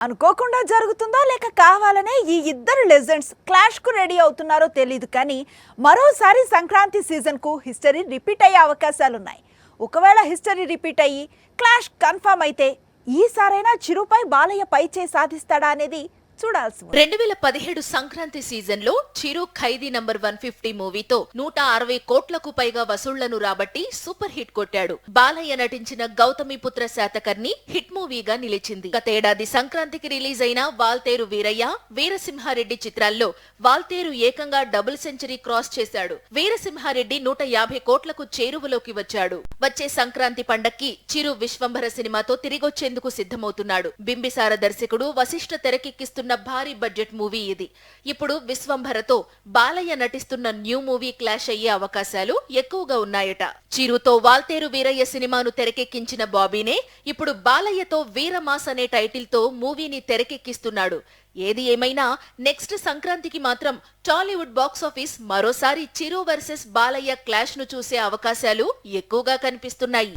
అనుకోకుండా జరుగుతుందో లేక కావాలనే ఈ ఇద్దరు లెజెండ్స్ క్లాష్ కు రెడీ అవుతున్నారో తెలియదు కానీ మరోసారి సంక్రాంతి సీజన్ కు హిస్టరీ రిపీట్ అయ్యే అవకాశాలున్నాయి. ఒకవేళ హిస్టరీ రిపీట్ అయ్యి క్లాష్ కన్ఫర్మ్ అయితే ఈసారైనా చిరుపై బాలయ్య పైచే సాధిస్తాడా అనేది చూడాల్సి. 2017 సంక్రాంతి సీజన్ లో చిరు ఖైదీ నంబర్ 150 మూవీతో 160 కోట్లకు పైగా వసూళ్లను రాబట్టి సూపర్ హిట్ కొట్టాడు. బాలయ్య నటించిన గౌతమిపుత్ర శాతకర్ణి హిట్ మూవీగా నిలిచింది. గతేడాది సంక్రాంతికి రిలీజ్ అయిన వాల్తేరు వీరయ్య, వీరసింహారెడ్డి చిత్రాల్లో వాల్తేరు ఏకంగా డబుల్ సెంచరీ క్రాస్ చేశాడు. వీరసింహారెడ్డి 150 కోట్లకు చేరువలోకి వచ్చాడు. వచ్చే సంక్రాంతి పండక్కి చిరు విశ్వంభర సినిమాతో తిరిగొచ్చేందుకు సిద్ధమవుతున్నాడు. బింబిసార దర్శకుడు వశిష్ఠ తెరకెక్కిస్తున్న భారీ బడ్జెట్ మూవీ ఇది. ఇప్పుడు విశ్వంభరతో బాలయ్య నటిస్తున్న న్యూ మూవీ క్లాష్ అయ్యే అవకాశాలు ఎక్కువగా ఉన్నాయట. చిరుతో వాల్తేరు వీరయ్య సినిమాను తెరకెక్కించిన బాబీనే ఇప్పుడు బాలయ్యతో వీరమాస్ అనే టైటిల్ తో మూవీని తెరకెక్కిస్తున్నాడు. ఏది ఏమైనా నెక్స్ట్ సంక్రాంతికి మాత్రం టాలీవుడ్ బాక్సాఫీస్ మరోసారి చిరు వర్సెస్ బాలయ్య క్లాష్ ను చూసే అవకాశాలు ఎక్కువగా కనిపిస్తున్నాయి.